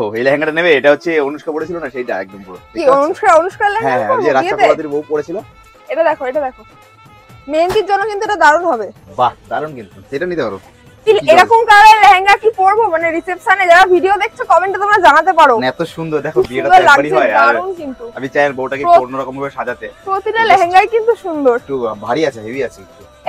ও এই লেহেঙ্গাটা নেবে? এটা হচ্ছে অনুষ্কা পরেছিল না, সেইটা একদম পুরো কি অনুষ্কা লেহেঙ্গা? হ্যাঁ, যে রাজা কলাদির বউ পরেছিল। এটা দেখো মেহেন্দির জন্য কিন্তু এটা দারুণ হবে। বাহ, দারুণ, কিন্তু এটা নিতে পারো। এরকম কালারের লেহেঙ্গা কি পরবো, মানে রিসেপশনে? যারা ভিডিও দেখছো কমেন্টে তোমরা জানাতে পারো। এত সুন্দর, দেখো বিয়েটা তো একবারই হয়। আর আমি চাই বউটাকে অন্যরকম ভাবে সাজাতে। প্রতিটা লেহেঙ্গাই কিন্তু সুন্দর। একটু ভারী আছে, হেভি আছে,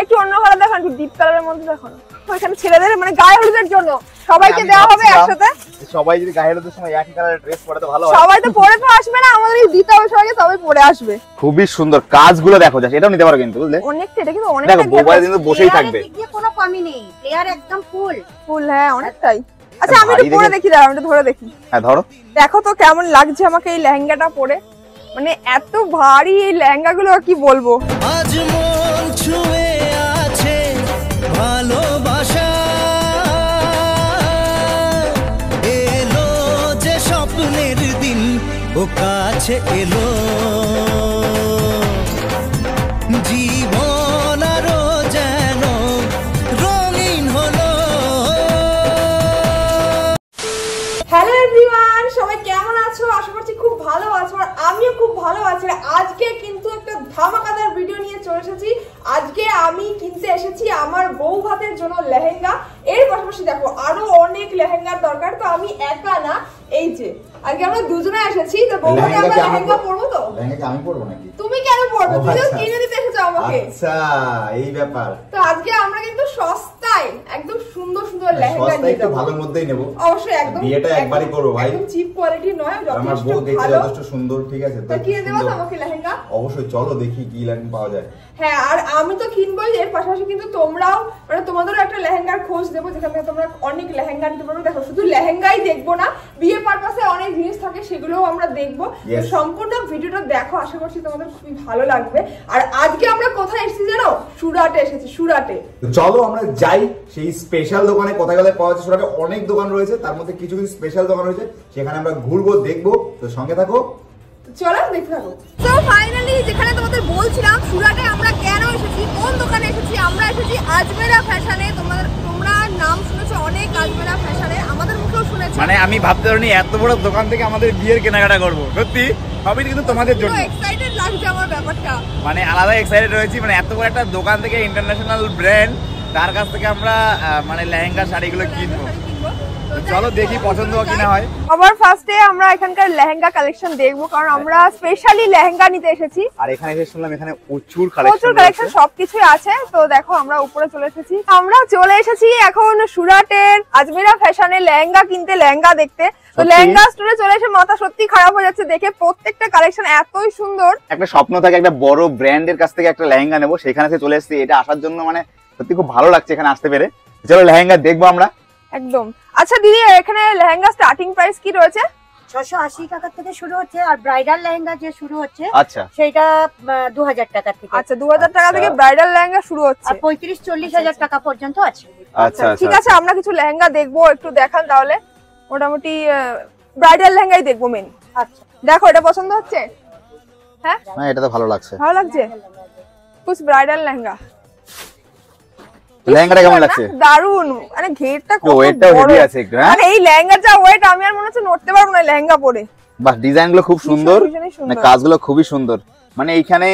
একটু অন্য কালার দেখো, একটু ডিপ কালারের মধ্যে দেখো না। ওইখানে ছেলেদের মানে গায়ে হলুদের জন্য সবাইকে দেওয়া হবে একসাথে। সবাই যদি গায়ে হলুদের সময় একই কালারের ড্রেস পরে তো ভালো হয়। সবাই তো পরে তো আসবে না, আমাদের দিতে হবে সবাইকে, সবাই পরে আসবে। খুবই সুন্দর কাজগুলো দেখো, যা এটাও নিতে পারো কিন্তু, বুঝলে? অনেকটা, এটা কিন্তু অনেকটা। দেখো বউটা কিন্তু বসেই থাকবে, কোনো কমই নেই, লেয়ার একদম ফুল। হ্যাঁ, অনেকটাই। আচ্ছা আমি একটু পরে দেখি, দাঁড়াও, আমি একটু ধরে দেখি। হ্যাঁ ধরো। দেখো তো কেমন লাগছে আমাকে এই লেহেঙ্গাটা পরে, মানে এত ভারী এই লেহেঙ্গাগুলো, কি বলবো। আজ মন ছুঁয়ে আছে ভালোবাসা, এলো যে স্বপ্নের দিন ও কাছে এলো, জীবন আরো যেন রঙিন হলো। হ্যালো এভরিওয়ান, সবাই কেমন আছো? আশা করছি খুব ভালো আছো, আর আমিও খুব ভালো আছি। আজকে কিন্তু একটা ধামাকাদার ভিডিও নিয়ে চলে এসেছি। আজকে আমি কিনতে এসেছি আমার বউ ভাতের জন্য লেহেঙ্গা। এর পাশাপাশি দেখো আরো অনেক লেহেঙ্গার দরকার, তো আমি একা না, এই যে আজকে আমরা দুজনে এসেছি। তো বউ ভাতে আমরা লেহেঙ্গা পরবো। তো লেহেঙ্গা আমি পরবো নাকি? তুমি কেন পরবে? তুমি তো কিনে দিতে এসেছো আমাকে। আচ্ছা, এই ব্যাপার। তো আজকে আমরা কিন্তু সস্তায় একদম সুন্দর সুন্দর লেহেঙ্গা নিয়ে যাব। ভালোর মধ্যেই নেব অবশ্যই, একদম বিয়েটা একবারই করব ভাই, একদম চিপ কোয়ালিটি নয়, আমার বউ দেখতে যথেষ্ট সুন্দর, ঠিক আছে? তো কিনে দেবো তো আমাকে লেহেঙ্গা? অবশ্যই, চলো দেখি কি লেহেঙ্গা পাওয়া যায়। হ্যাঁ, আর আমি তো কিনবোই, এর পাশাপাশি কিন্তু তোমরাও, মানে তোমাদেরও একটা লেহেঙ্গার খোঁজ দেবো যেখান থেকে তোমরা অনেক লেহেঙ্গা নিতে পারবে। দেখো শুধু লেহেঙ্গাই দেখবো না, বিয়ে পারপাসে অনেক জিনিস থাকে, সেগুলোও আমরা দেখবো। সম্পূর্ণ ভিডিওটা দেখো, আশা করছি তোমাদের খুবই ভালো লাগবে। আর আজকে আমরা কোথায় এসেছি জানো? সুরাটে এসেছি, সুরাটে। চলো আমরা যাই সেই স্পেশাল দোকানে। কোথায় কোথায় পাওয়া যাচ্ছে সুরাটে অনেক দোকান রয়েছে, তার মধ্যে কিছু কিছু স্পেশাল দোকান রয়েছে, সেখানে আমরা ঘুরবো, দেখবো। তো সঙ্গে থাকো, চলো দেখতে থাকো। তো ফাইনালি যেখানে তোমাদের বলছিলাম, সুরাটে আমরা কেন এসেছি, কোন দোকানে এসেছি, আমরা এসেছি আজমেরা ফ্যাশনে। তোমরা নাম শুনেছো অনেক, আজমেরা ফ্যাশনে, আমাদের মুখেও শুনেছো। মানে আমি ভাবতে পারিনি এত বড় দোকান থেকে আমাদের বিয়ের কেনাকাটা করবো। সত্যি সবই কিন্তু তোমাদের জন্য। এক্সাইটেড লাগছে আমার ব্যাপারটা, মানে আলাদা এক্সাইটেড রয়েছি। মানে এত বড় একটা দোকান থেকে, ইন্টারন্যাশনাল ব্র্যান্ড, তার কাছ থেকে আমরা মানে লেহেঙ্গা শাড়িগুলো কিনবো। চলো দেখি পছন্দ কিনা হয়। আবার ফার্স্টে আমরা এখানকার লেহেঙ্গা কালেকশন দেখবো, কারণ আমরা স্পেশালি লেহেঙ্গা নিতে এসেছি। আর এখানে এসে শুনলাম এখানে প্রচুর কালেকশন সবকিছুই আছে। তো দেখো আমরা উপরে চলে এসেছি, এখন সুরাটের আজমেরা ফ্যাশনে লেহেঙ্গা কিনতে, লেহেঙ্গা দেখতে। তো লেহেঙ্গা স্টোরে চলে এসে মাথা সত্যি খারাপ হয়ে যাচ্ছে দেখে, প্রত্যেকটা কালেকশন এতই সুন্দর। একটা স্বপ্ন থাকে একটা বড় ব্র্যান্ডের কাছ থেকে একটা লেহেঙ্গা নেবো, সেখানে চলে এসেছি। এটা আসার জন্য মানে সত্যি খুব ভালো লাগছে এখানে আসতে পেরে। চলো লেহেঙ্গা দেখবো আমরা। একদম। আচ্ছা দিদি, এখানে লেহেঙ্গা স্টার্টিং প্রাইস কি রয়েছে? 680 টাকা থেকে শুরু হচ্ছে, আর ব্রাইডাল লেহেঙ্গা যে শুরু হচ্ছে, আচ্ছা সেটা 2000 টাকা থেকে। আচ্ছা, 2000 টাকা থেকে ব্রাইডাল লেহেঙ্গা শুরু হচ্ছে, আর 35-40 হাজার টাকা পর্যন্ত আছে। আচ্ছা ঠিক আছে, আমরা কিছু লেহেঙ্গা দেখবো, একটু দেখান তাহলে। মোটামুটি ব্রাইডাল লেহেঙ্গাই দেখবো মেন। আচ্ছা দেখো, এটা পছন্দ হচ্ছে? হ্যাঁ, এটা তো ভালো লাগছে। ভালো লাগছে কুছ ব্রাইডাল লেহেঙ্গা। লেহেঙ্গাটা কেমন লাগছে? দারুন, মানে ঘেরটা কত ওয়েটটাও হেভি আছে একটু। হ্যাঁ, মানে এই লেহেঙ্গাটা ওয়েট আমি আর মনে হচ্ছে নড়তে পারবো না লেহেঙ্গা পরে। বাহ, ডিজাইনগুলো খুব সুন্দর, মানে কাজগুলো খুবই সুন্দর। মানে এইখানে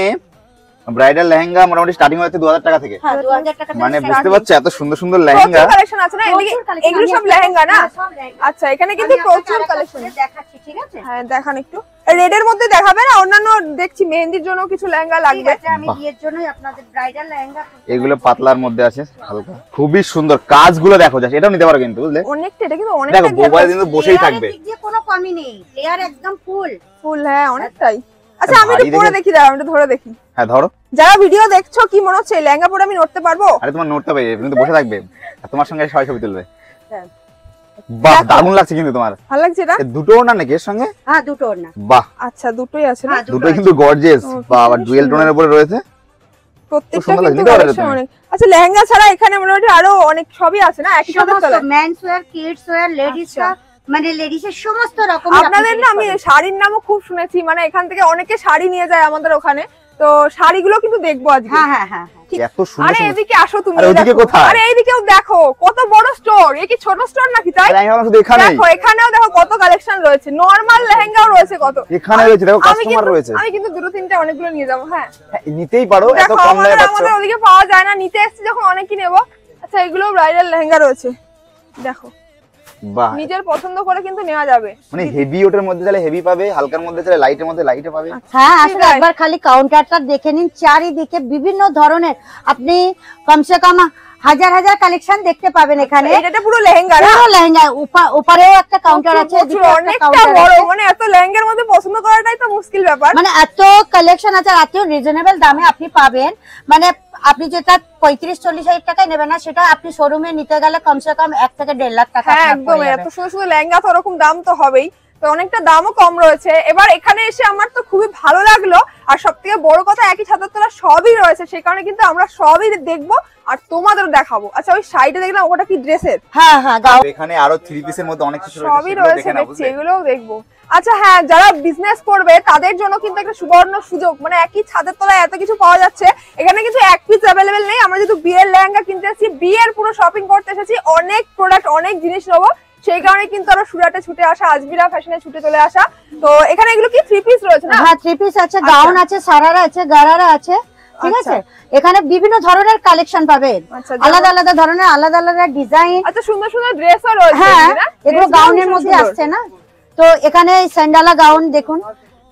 ব্রাইডাল লেহেঙ্গা মোটামুটি স্টার্টিং হচ্ছে 2000 টাকা থেকে। হ্যাঁ, 2000 টাকা। মানে বুঝতে পারছো এত সুন্দর সুন্দর লেহেঙ্গা। প্রচুর কালেকশন আছে না এগুলো সব লেহেঙ্গা না? আচ্ছা, এখানে কিন্তু প্রচুর কালেকশন দেখাচ্ছি, ঠিক আছে? হ্যাঁ দেখান একটু। রেড এর মধ্যে দেখাবে না? অন্যান্য দেখছি মেহেন্দির জন্য কিছু লেহেঙ্গা লাগবে। আমি বিয়ের জন্যই আপনাদের ব্রাইডাল লেহেঙ্গা। এগুলো পাতলার মধ্যে আছে, হালকা, খুবই সুন্দর। কাজগুলো দেখো, যা এটাও নিতে পারো কিন্তু, বুঝলে? অনেকটা, এটা কিন্তু অনেকটা। দেখো বউটা কিন্তু বসেই থাকবে, কোনো কমই নেই, লেয়ার একদম ফুল। হ্যাঁ, অনেকটাই। আচ্ছা আমি একটু পরে দেখি, দাঁড়াও, আমি একটু ধরে দেখি। হ্যাঁ ধরো। যারা ভিডিও দেখছো, কি মনে হচ্ছে লেহেঙ্গা পরে আমি নড়তে পারবো? আরে তোমার নড়তে হবে, তুমি তো বসে থাকবে, আর তোমার সঙ্গে সবাই ছবি তুলবে। বাহ, দারুণ লাগছে কিন্তু তোমার। ভালো লাগছে এটা? দুটো না নাকি এর সঙ্গে? হ্যাঁ, দুটো না। বাহ, আচ্ছা, দুটোই আছে না? দুটোই কিন্তু গর্জিয়াস। বাহ, আবার ডুয়েল টোনের উপরে রয়েছে, প্রত্যেকটা কিন্তু কালেকশন অনেক। আচ্ছা, লেহেঙ্গা ছাড়া এখানে মোটামুটি আরো অনেক সবই আছে না একই সাথে চলে? Men's wear, kids wear, ladies wear, মানে লেডিসের সমস্ত রকম। আপনাদের না আমি শাড়ির নামও খুব শুনেছি, মানে এখান থেকে অনেকে শাড়ি নিয়ে যায় আমাদের ওখানে। তো তো শাড়িগুলো কিন্তু দেখবো আজকে। হ্যাঁ হ্যাঁ হ্যাঁ এত সুন্দর আরে সুন্দর। এদিকে আসো তুমি, আরে ওদিকে দেখো। কোথায়? আরে এইদিকেও দেখো কত বড় স্টোর, এ কি ছোট স্টোর নাকি? তাই আরে আমি ভাবলাম শুধু এখানেই। দেখো এখানেও দেখো কত কালেকশন রয়েছে, নরমাল লেহেঙ্গাও রয়েছে কত। এখানে রয়েছে, দেখো আমি কাস্টমার কিন্তু- রয়েছে। আমি কিন্তু দুটো তিনটে অনেকগুলো নিয়ে যাবো। হ্যাঁ হ্যাঁ, নিতেই পারো, এত দেখো কম দামে পাচ্ছ। আমাদের ওদিকে পাওয়া যায় না, নিতে এসেছি যখন অনেকই নেবো। আচ্ছা এগুলো ব্রাইডাল লেহেঙ্গা রয়েছে, দেখো বাহ, নিজের পছন্দ করে কিন্তু নেওয়া যাবে। মানে হেভি ওটার মধ্যে চাইলে হেভি পাবে, হালকার মধ্যে চাইলে লাইটের মধ্যে লাইটে পাবে। হ্যাঁ ঠিক আসলে আছে। একবার খালি কাউন্টারটা দেখে নিন, চারিদিকে বিভিন্ন ধরনের আপনি কমসে কম হাজার হাজার কালেকশন দেখতে পাবেন এখানে। এটা পুরো লেহেঙ্গা না? পুরো লেহেঙ্গা, উপরেও একটা কাউন্টার আছে, প্রচুর, এদিকেও একটা অনেকটা কাউন্টার বড়, আছে। মানে এত লেহেঙ্গার মধ্যে পছন্দ করাটাই তো মুশকিল ব্যাপার। মানে এত কালেকশন আছে, এত রিজনেবল দামে আপনি পাবেন। মানে আপনি যেটা 35-40 হাজার টাকায় নেবেন না, সেটা আপনি শোরুমে নিতে গেলে কমসে কম 1 থেকে 1.5 লাখ টাকা হ্যাঁ আপনার একদম, পড়ে যাবে। এত সুন্দর সুন্দর লেহেঙ্গা তো ওরকম দাম তো হবেই, তো অনেকটা দামও কম রয়েছে। এবার এখানে এসে আমার তো খুবই ভালো লাগলো, আর সব থেকে বড় কথা একই ছাদের তলা সবই রয়েছে, সেই কারণে কিন্তু আমরা সবই দেখবো আর তোমাদেরও দেখাবো। আচ্ছা ওই সাইডে দেখলাম ওটা কি ড্রেসের? হ্যাঁ হ্যাঁ গাউন এখানে আরো 3 পিসের মধ্যে অনেক কিছু রয়েছে, সবই সেগুলো রয়েছে দেখে নাও, দেখছি, বুঝলে? এগুলোও দেখবো। আচ্ছা হ্যাঁ, যারা বিজনেস করবে তাদের জন্য কিন্তু একটা সুবর্ণ সুযোগ, মানে একই ছাদের তলায় এত কিছু পাওয়া যাচ্ছে। এখানে কিন্তু এক পিস অ্যাভেলেবেল নেই। আমরা যেহেতু বিয়ের লেহেঙ্গা কিনতে এসেছি, বিয়ের পুরো শপিং করতে এসেছি, অনেক প্রোডাক্ট অনেক জিনিস নেবো, সেই কারণে কিন্তু আমরা সুরাটে ছুটে আসা, আজমিরা ফ্যাশনে ছুটে চলে আসা। তো এখানে এগুলো কি 3 পিস রয়েছে না? হ্যাঁ 3 পিস আছে, গাউন আছে, সারারা আছে, গারারা আছে, ঠিক আচ্ছা। আছে। এখানে বিভিন্ন ধরনের কালেকশন পাবেন, আচ্ছা, যেমন? আলাদা আলাদা ধরনের, আলাদা আলাদা ডিজাইন। আচ্ছা সুন্দর সুন্দর ড্রেসও রয়েছে হ্যাঁ এখানে না? এগুলো ড্রেসগুলো গাউনের ভীষণ মধ্যে সুন্দর। আসছে না। তো এখানে স্যান্ডালা গাউন দেখুন,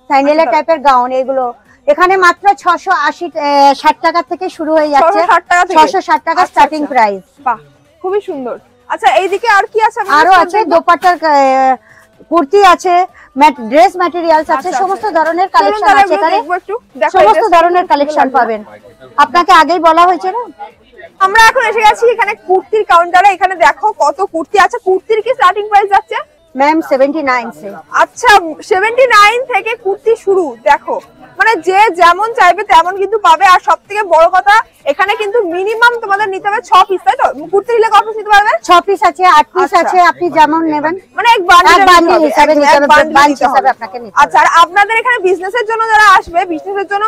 স্যান্ডেলা আচ্ছা। টাইপের গাউন এগুলো এখানে মাত্র 660 টাকা থেকে শুরু হয়ে যাচ্ছে। 660 টাকা থেকে? 660 টাকা আচ্ছা, স্টার্টিং আচ্ছা। প্রাইস। বাহ খুবই সুন্দর। আচ্ছা এইদিকে আর কি আছে? আমি আরো just আছে দেখবো। দোপাট্টার কুর্তি আছে, ড্রেস ম্যাটেরিয়ালস আছে, আচ্ছা, সমস্ত আচ্ছা। ধরনের চলুন কালেকশন তাহলে আছে এগুলো এখানে, দেখবো একটু। দেখো, এই সমস্ত ড্রেসটা ধরনের খুব কালেকশন সুন্দর লাগছে। পাবেন। আপনাকে আগেই বলা হয়েছে না। আমরা এখন এসে গেছি এখানে কুর্তির কাউন্টারে। এখানে দেখো কত কুর্তি আছে। কুর্তির কি স্টার্টিং প্রাইস যাচ্ছে? ম্যাম 79 সে। আচ্ছা 79 থেকে কুর্তি শুরু। দেখো মানে যে যেমন চাইবে তেমন কিন্তু পাবে। আর সব থেকে বড় কথা এখানে কিন্তু মিনিমাম তোমাদের নিতে হবে 6 পিস, তাই তো? কুর্তি নিলে কত পিস নিতে পারবে? 6 পিস আছে, 8 পিস আচ্ছা। আছে, আপনি যেমন নেবেন। মানে এক বান্ডিল এক বান্ডিল হিসাবে নিতে হবে, বান্চ হিসাবে আপনাকে নিতে হবে। আচ্ছা আর আপনাদের এখানে বিজনেসের জন্য যারা আসবে, বিজনেসের জন্য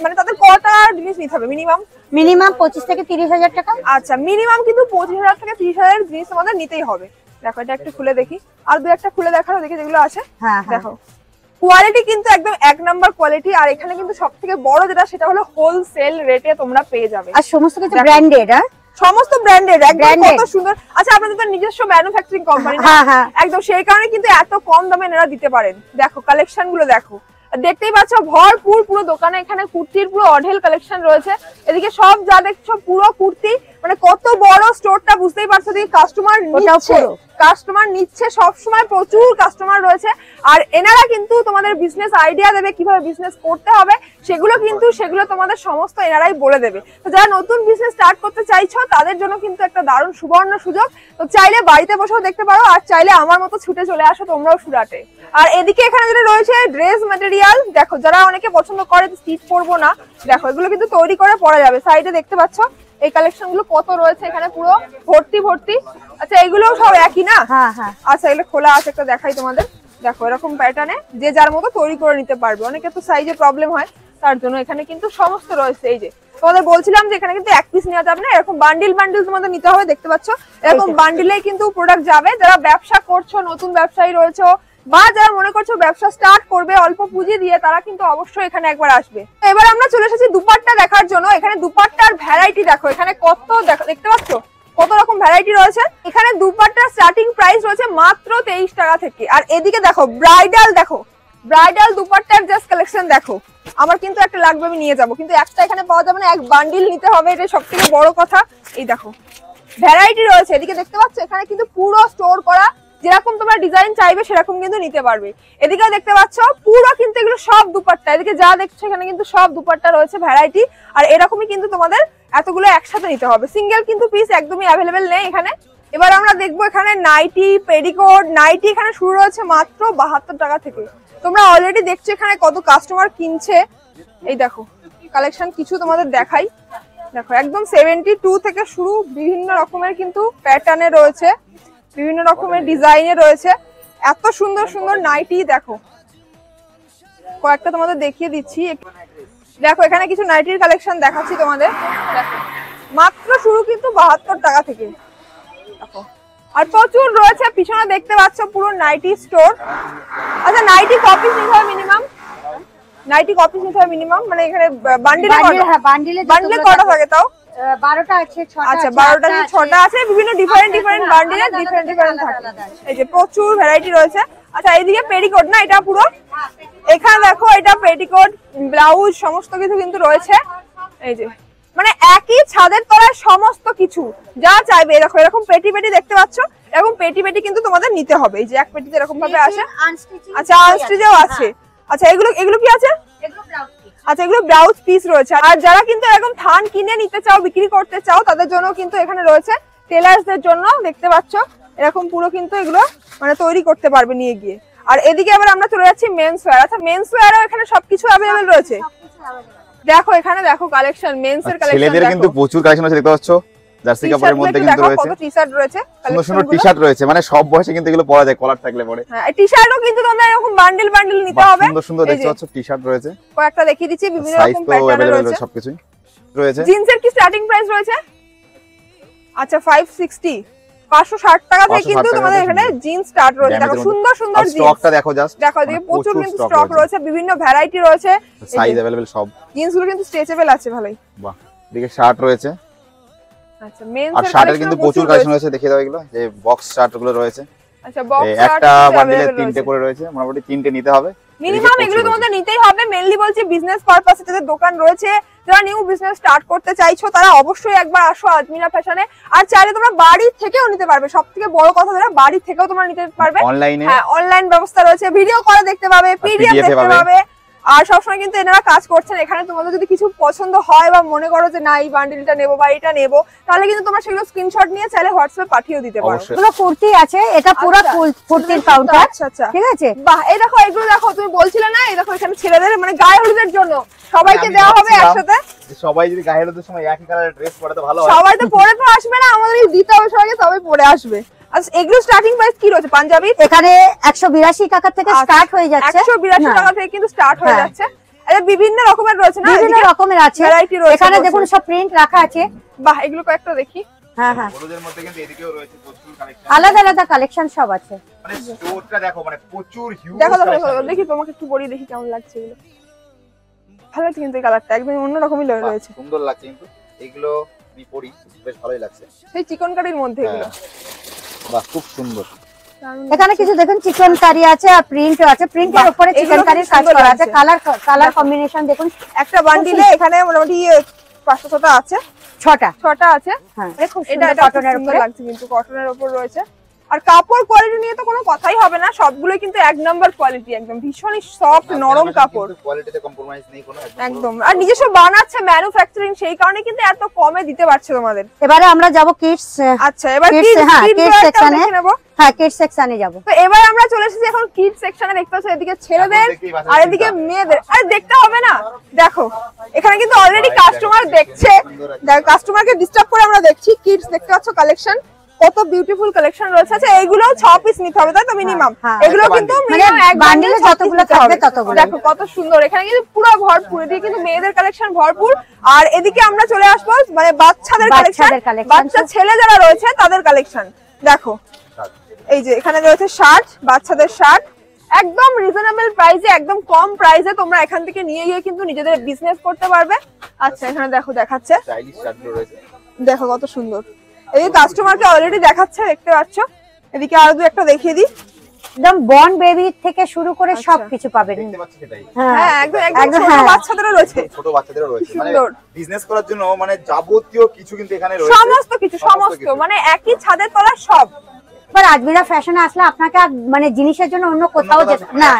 মানে তাদের কত টাকার জিনিস নিতে হবে মিনিমাম? মিনিমাম 25 থেকে 30 হাজার টাকা। আচ্ছা মিনিমাম কিন্তু 25,000 থেকে 30,000 জিনিস আমাদের নিতেই হবে। দেখো এটা একটু খুলে দেখি, আর দু একটা খুলে দেখাও দেখি যেগুলো আছে। হ্যাঁ হ্যাঁ দেখো কোয়ালিটি কিন্তু একদম 1 নাম্বার কোয়ালিটি। আর এখানে কিন্তু সবথেকে বড় যেটা সেটা হলো হোলসেল রেটে তোমরা পেয়ে যাবে। আর সমস্ত কিছু দেখো। ব্র্যান্ডেড। হ্যাঁ সমস্ত ব্র্যান্ডেড, একদম Branded। কত সুন্দর। আচ্ছা আপনাদের তো নিজস্ব ম্যানুফ্যাকচারিং কোম্পানি না? হ্যাঁ, হ্যাঁ। একদম, সেই কারণে কিন্তু এত কম দামে এনারা দিতে পারেন। দেখো কালেকশন গুলো দেখো, আর দেখতেই পাচ্ছ ভরপুর পুরো দোকানে এখানে কুর্তির পুরো অঢেল কালেকশন রয়েছে। এদিকে সব যা দেখছো পুরো কুর্তি, মানে কত বড় স্টোরটা বুঝতেই পারছো। যে কাস্টমার নিচ্ছে সব সময়, প্রচুর কাস্টমার রয়েছে। আর এনারা কিন্তু তোমাদের বিজনেস আইডিয়া দেবে, কিভাবে বিজনেস করতে হবে সেগুলো তোমাদের সমস্ত এনারাই বলে দেবে। তো যারা নতুন বিজনেস স্টার্ট করতে চাইছো তাদের জন্য কিন্তু একটা দারুণ সুবর্ণ সুযোগ। তো চাইলে বাড়িতে বসেও দেখতে পারো, আর চাইলে আমার মতো ছুটে চলে আসো তোমরাও সুরাটে। আর এদিকে এখানে যেটা রয়েছে ড্রেস ম্যাটেরিয়াল, দেখো যারা অনেকে পছন্দ করে স্টিচ করবো না, দেখো এগুলো কিন্তু তৈরি করে পরা যাবে। সাইডে দেখতে পাচ্ছ এই কালেকশন গুলো কত রয়েছে এখানে, পুরো ভর্তি ভর্তি। আচ্ছা এগুলোও সব একই না? হ্যাঁ হ্যাঁ আচ্ছা এগুলো খোলা আছে, একটা দেখাই তোমাদের। দেখো এরকম প্যাটার্নে যে যার মতো তৈরি করে নিতে পারবে। অনেকে তো সাইজে প্রবলেম হয়, তার জন্য এখানে কিন্তু সমস্ত রয়েছে। এই যে তোমাদের বলছিলাম যে এখানে কিন্তু এক পিস নেওয়া যাবে না, এরকম বান্ডিল বান্ডিল তোমাদের নিতে হবে। দেখতে পাচ্ছ এরকম বান্ডিলে কিন্তু প্রোডাক্ট যাবে। যারা ব্যবসা করছো, নতুন ব্যবসায়ী রয়েছে, বা যারা মনে করছো ব্যবসা স্টার্ট করবে অল্প পুঁজি দিয়ে, তারা কিন্তু অবশ্যই এখানে একবার আসবে। এবার আমরা চলে এসেছি দুপাট্টা দেখার জন্য। এখানে দুপাট্টার ভ্যারাইটি দেখো, এখানে কত দেখতে পাচ্ছ কত রকম ভ্যারাইটি রয়েছে। এখানে দুপাট্টার স্টার্টিং প্রাইস রয়েছে মাত্র 23 টাকা থেকে। আর এদিকে দেখো ব্রাইডাল, দেখো ব্রাইডাল দুপাট্টার জাস্ট কালেকশন দেখো। আমার কিন্তু একটা লাগবে, আমি নিয়ে যাবো, কিন্তু একটা এখানে পাওয়া যাবে না, এক বান্ডিল নিতে হবে, এটা সব থেকে বড় কথা। এই দেখো ভ্যারাইটি রয়েছে। এদিকে দেখতে পাচ্ছ এখানে কিন্তু পুরো স্টোর করা, যেরকম তোমরা ডিজাইন চাইবে সেরকম কিন্তু নিতে পারবে। এদিকেও দেখতে পাচ্ছ পুরো কিন্তু এগুলো সব দুপাট্টা। এদিকে যা দেখছো এখানে কিন্তু সব দুপাট্টা রয়েছে ভ্যারাইটি। আর এরকমই কিন্তু তোমাদের এতগুলো একসাথে নিতে হবে, সিঙ্গেল কিন্তু পিস একদমই অ্যাভেলেবেল নেই এখানে। এবার আমরা দেখবো এখানে নাইটি, পেডিকোট। নাইটি এখানে শুরু রয়েছে মাত্র 72 টাকা থেকে। তোমরা অলরেডি দেখছো এখানে কত কাস্টমার কিনছে। এই দেখো কালেকশন কিছু তোমাদের দেখাই। দেখো একদম 72 থেকে শুরু, বিভিন্ন রকমের কিন্তু প্যাটার্নে রয়েছে, বিভিন্ন রকমের ডিজাইনে রয়েছে। এত সুন্দর সুন্দর নাইটি দেখো, কয়েকটা তোমাদের দেখিয়ে দিচ্ছি। দেখো এখানে কিছু নাইটির কালেকশন দেখাচ্ছি তোমাদের। দেখো মাত্র শুরু কিন্তু 72 টাকা থেকে। দেখো আর প্রচুর রয়েছে, পিছনে দেখতে পাচ্ছ পুরো নাইটি স্টোর। আচ্ছা নাইটি কপিস নিতে হবে মিনিমাম, নাইটি কপিস নিতে হবে মিনিমাম, মানে এখানে বান্ডিলে কটা থাকে তাও? 12টা আছে, 6টা। আচ্ছা 12টা আছে, 6টা আছে, বিভিন্ন ডিফারেন্ট বান্ডিলে ডিফারেন্ট থাকে। এই যে প্রচুর ভ্যারাইটি রয়েছে। আচ্ছা এইদিকে পেটিকোট না, এটা পুরো এখানে দেখো, এটা পেটিকোট, ব্লাউজ সমস্ত কিছু কিন্তু রয়েছে। এই যে মানে একই ছাদের তলায় সমস্ত কিছু যা চাইবে। দেখো এরকম পেটি দেখতে পাচ্ছ, এরকম পেটি কিন্তু তোমাদের নিতে হবে। এই যে এক পেটিতে এরকম ভাবে আসে। আচ্ছা আনস্টিচও আছে। আচ্ছা এগুলো কি আছে? আচ্ছা এগুলো ব্লাউজ পিস রয়েছে। আর যারা কিন্তু এরকম থান কিনে নিতে চাও, বিক্রি করতে চাও, তাদের জন্য কিন্তু এখানে রয়েছে টেলার্সদের জন্য। দেখতে পাচ্ছ এরকম পুরো কিন্তু এগুলো মানে তৈরি করতে পারবে নিয়ে গিয়ে। আর এদিকে আবার আমরা চলে যাচ্ছি মেন্স ওয়্যার। আচ্ছা মেন্স ওয়্যারও এখানে সবকিছু अवेलेबल রয়েছে। দেখো এখানে দেখো কালেকশন, মেন্স এর কালেকশন। ছেলেদের কিন্তু প্রচুর কালেকশন আছে দেখতে পাচ্ছ। জার্সি কাপড়ের মধ্যে কিন্তু রয়েছে কত টি-শার্ট রয়েছে, সুন্দর সুন্দর টি-শার্ট রয়েছে, মানে সব বয়সে কিন্তু এগুলো পরা যায় কলার থাকলে পরে। হ্যাঁ এই টি-শার্টও কিন্তু তোমরা এরকম বান্ডেল নিতে হবে। সুন্দর সুন্দর দেখতে পাচ্ছ টি-শার্ট রয়েছে, কয়েকটা দেখিয়ে দিচ্ছি, বিভিন্ন সাইজ রকম তো প্যাটার্ন अवेलेबल রয়েছে, সবকিছুই রয়েছে। জিন্সের কি স্টার্টিং প্রাইস রয়েছে? আচ্ছা 560 টাকা থেকে কিন্তু তোমাদের এখানে জিন্স স্টার্ট রয়েছে। দেখো সুন্দর সুন্দর জিন্স, স্টকটা দেখো জাস্ট, দেখো যে প্রচুর কিন্তু স্টক রয়েছে, বিভিন্ন ভ্যারাইটি রয়েছে, সাইজ अवेलेबल সব। জিন্সগুলো কিন্তু স্ট্রেচেবল আছে ভালোই। বাহ, এদিকে শার্ট রয়েছে। আচ্ছা মেন্স আর শার্টের কিন্তু প্রচুর কালেকশন রয়েছে, দেখিয়ে দাও এগুলো, যে বক্স শার্টগুলো রয়েছে। আচ্ছা বক্স শার্ট একটা বান্ডিলে 3টে করে রয়েছে, মোটামুটি 3টে নিতে হবে মিনিমাম। এগুলো তোমাদের নিতেই হবে, মেইনলি বলছি বিজনেস পারপাসে যাদের দোকান রয়েছে, যারা নিউ বিজনেস স্টার্ট করতে চাইছো, তারা অবশ্যই একবার আসো আজমিরা ফ্যাশনে। আর চাইলে তোমরা বাড়ি থেকেও নিতে পারবে, সবথেকে বড় কথা যারা বাড়ি থেকেও তোমরা নিতে পারবে অনলাইনে। হ্যাঁ অনলাইন ব্যবস্থা রয়েছে, ভিডিও করে দেখতে পাবে, পিডিএফ দেখতে পাবে। আর সবসময় কিন্তু এনারা কাজ করছেন এখানে। তোমাদের যদি কিছু পছন্দ হয় বা মনে করো যে না এই বান্ডিলটা নেবো বা এটা নেবো, তাহলে কিন্তু তোমরা সেগুলো স্ক্রিনশট নিয়ে চাইলে হোয়াটসঅ্যাপে পাঠিয়ে দিতে পারো। এগুলো কুর্তি আছে, এটা পুরো কুর্তির কাউন্টার। আচ্ছা আচ্ছা ঠিক আছে। বাহ এই দেখো এগুলো দেখো, তুমি বলছিলে না, এই দেখো এখানে ছেলেদের মানে গায়ে হলুদের জন্য সবাইকে দেওয়া হবে একসাথে। সবাই যদি গায়ে হলুদের সময় একই কালারের ড্রেস পরে তো ভালো হয়। সবাই তো পরে তো আসবে না, আমাদের দিতে হবে সবাইকে, তবে পরে আসবে। আচ্ছা এগুলো স্টার্টিং প্রাইস কি রয়েছে পাঞ্জাবি? এখানে 182 টাকা থেকে স্টার্ট হয়ে যাচ্ছে। 182 টাকা থেকে কিন্তু স্টার্ট হয়ে যাচ্ছে। এটা বিভিন্ন রকমের রয়েছে না, বিভিন্ন রকমের আছে, এখানে দেখুন সব প্রিন্ট রাখা আছে। বাহ এগুলো কয়েকটা দেখি। হ্যাঁ হ্যাঁ হলুদের মধ্যে কিন্তু এদিকেও রয়েছে প্রচুর কালেকশন, আলাদা আলাদা কালেকশন সব আছে। মানে স্টোরটা দেখো, মানে প্রচুর হিউজ। দেখো দেখি তোমাকে একটু পরিয়ে দেখি কেমন লাগছে এগুলো। ভালো লাগছে কিন্তু এই কালারটা একদম অন্যরকমই রয়েছে, সুন্দর লাগছে কিন্তু এগুলো আমি পরি, বেশ ভালোই লাগছে। সেই চিকন কারির মধ্যে এগুলো। বাহ খুব সুন্দর। এখানে কিছু দেখুন চিকন কারি আছে আর প্রিন্ট আছে, প্রিন্টের উপরে চিকন কারির কাজ করা আছে। কালার কম্বিনেশন দেখুন, একটা বান্ডিলে এখানে মোটামুটি 500-6টা আছে, 6টা আছে। হ্যাঁ এটা কটনের উপর লাগছে, কিন্তু কটনের উপর রয়েছে। আর কাপড় কোয়ালিটি নিয়ে তো কোনো কথাই হবে না, সবগুলো কিন্তু এক নাম্বার কোয়ালিটি, একদম ভীষণই সফট নরম কাপড়, কোয়ালিটিতে কম্প্রোমাইজ নেই কোনো, একদম। আর নিজস্ব বানাচ্ছে ম্যানুফ্যাকচারিং, সেই কারণে কিন্তু এত কমে দিতে পারছে তোমাদের। এবারে আমরা যাব কিডস। আচ্ছা এবার কিডস সেকশনে। নেব। হ্যাঁ কিডস সেকশনে যাব। তো এবার আমরা চলে এসেছি এখন কিডস সেকশনে। দেখতে পাচ্ছ এদিকে ছেলেদের আর এদিকে মেয়েদের। আরে দেখতে হবে না, দেখো এখানে কিন্তু অলরেডি কাস্টমার দেখছে। দেখো কাস্টমারকে ডিস্টার্ব করে আমরা দেখছি। কিডস দেখতে পাচ্ছ কালেকশন, কত বিউটিফুল কালেকশন রয়েছে। আচ্ছা এইগুলো 6 পিস নিতে হবে তাই তো মিনিমাম? এগুলো কিন্তু মিনিমাম এক বান্ডিলে যতগুলো থাকবে ততগুলো। দেখো কত সুন্দর, এখানে কিন্তু পুরো ভরপুর, এদিকে কিন্তু মেয়েদের কালেকশন ভরপুর। আর এদিকে আমরা চলে আসবো মানে বাচ্চাদের কালেকশন, বাচ্চা ছেলে যারা রয়েছে তাদের কালেকশন। দেখো এই যে এখানে রয়েছে শার্ট, বাচ্চাদের শার্ট, একদম রিজনেবল প্রাইসে, একদম কম প্রাইসে তোমরা এখান থেকে নিয়ে গিয়ে কিন্তু নিজেদের বিজনেস করতে পারবে। আচ্ছা এখানে দেখো দেখাচ্ছে, স্টাইলিশ শার্টগুলো রয়েছে, দেখো কত সুন্দর। এই কাস্টমারকে অলরেডি দেখাচ্ছে, দেখতে পাচ্ছ। এদিকে আরো দু একটা দেখিয়ে দিই, একদম বর্ন বেবি থেকে শুরু করে সবকিছু পাবেন। দেখতে পাচ্ছি সেটাই। হ্যাঁ একদম ছোট বাচ্চাদেরও রয়েছে, ছোট বাচ্চাদেরও রয়েছে, মানে বিজনেস করার জন্য মানে যাবতীয় কিছু কিন্তু এখানে রয়েছে, সমস্ত কিছু, সমস্ত মানে একই ছাদের তলা সব। पर আজমিরা ফ্যাশনে আসলে আপনাকে মানে জিনিসের জন্য অন্য কোথাও যেতে না,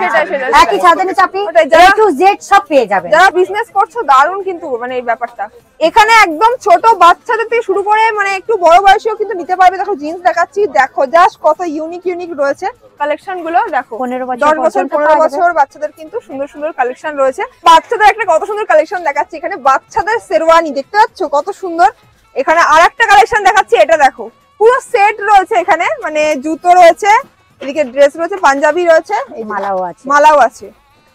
একই ছাদের নিচে আপনি A to Z সব পেয়ে যাবেন। যারা বিজনেস করছো দারুণ কিন্তু মানে এই ব্যাপারটা। এখানে একদম ছোট বাচ্চাদের থেকে শুরু করে মানে একটু বড় বয়সীও কিন্তু নিতে পারবে। দেখো জিন্স দেখাচ্ছি, দেখো জাস্ট কত ইউনিক রয়েছে কালেকশন গুলো। দেখো 15 বছর 10 বছর 15 বছর বাচ্চাদের কিন্তু সুন্দর সুন্দর কালেকশন রয়েছে। বাচ্চাদের একটা কত সুন্দর কালেকশন দেখাচ্ছি এখানে, বাচ্চাদের শেরওয়ানি দেখতে পাচ্ছ কত সুন্দর। এখানে আরেকটা কালেকশন দেখাচ্ছি, এটা দেখো পুরো সেট রয়েছে এখানে, মানে জুতো রয়েছে, এদিকে ড্রেস রয়েছে, পাঞ্জাবি রয়েছে, মালাও আছে, মালাও আছে।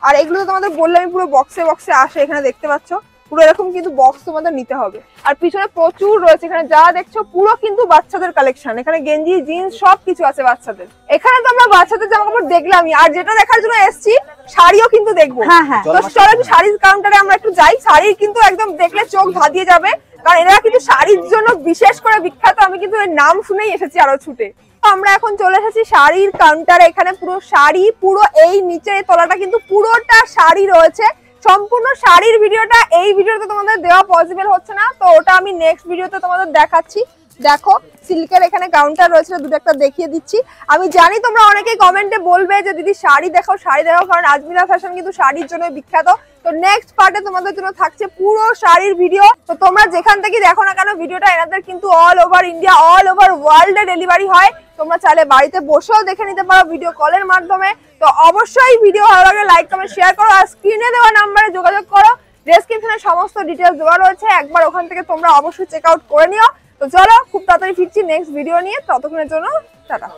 আর এগুলো তো তোমাদের বললাম পুরো বক্সে বক্সে আসে, এখানে দেখতে পাচ্ছ পুরো এরকম কিন্তু বক্স তোমাদের নিতে হবে। আর পিছনে প্রচুর রয়েছে, এখানে যা দেখছো পুরো কিন্তু বাচ্চাদের কালেকশন, এখানে গেঞ্জি জিন্স সবকিছু আছে বাচ্চাদের। এখানে তো আমরা বাচ্চাদের জামা কাপড় দেখলামই, আর যেটা দেখার জন্য এসেছি শাড়িও কিন্তু দেখবো। তো চলো একটু শাড়ির কাউন্টারে আমরা একটু যাই। শাড়ি কিন্তু একদম দেখলে চোখ ধাঁধিয়ে যাবে, কারণ এরা কিন্তু শাড়ির জন্য বিশেষ করে বিখ্যাত। আমি কিন্তু এর নাম শুনেই এসেছি আরো ছুটে। আমরা এখন চলে এসেছি শাড়ির কাউন্টারে। এখানে পুরো শাড়ি, পুরো এই নিচের তলাটা কিন্তু পুরোটা শাড়ি রয়েছে। সম্পূর্ণ শাড়ির ভিডিওটা এই ভিডিওতে তোমাদের দেওয়া পসিবল হচ্ছে না, তো ওটা আমি নেক্সট ভিডিওতে তোমাদের দেখাচ্ছি। দেখো সিল্কের এখানে কাউন্টার রয়েছে, দুটো একটা দেখিয়ে দিচ্ছি। আমি জানি তোমরা অনেকেই কমেন্টে বলবে যে দিদি শাড়ি দেখাও শাড়ি দেখাও, কারণ আজমিরা ফ্যাশন কিন্তু শাড়ির জন্য বিখ্যাত। তো নেক্সট পার্টে তোমাদের জন্য থাকছে পুরো শাড়ির ভিডিও। তো তোমরা যেখান থেকে দেখো না কেন ভিডিওটা, এনাদের কিন্তু all over India all over ওয়ার্ল্ডে ডেলিভারি হয়। তোমরা চাইলে বাড়িতে বসেও দেখে নিতে পারো ভিডিও কলের মাধ্যমে। তো অবশ্যই ভিডিও ভালো লাগলে লাইক কমেন্ট শেয়ার করো, আর স্ক্রিনে দেওয়া নাম্বারে যোগাযোগ করো। ডেসক্রিপশনে সমস্ত ডিটেলস দেওয়া রয়েছে, একবার ওখান থেকে তোমরা অবশ্যই চেক আউট করে নিও। তো চলো খুব তাড়াতাড়ি ফিরছি নেক্সট ভিডিও নিয়ে, ততক্ষণের জন্য টাটা।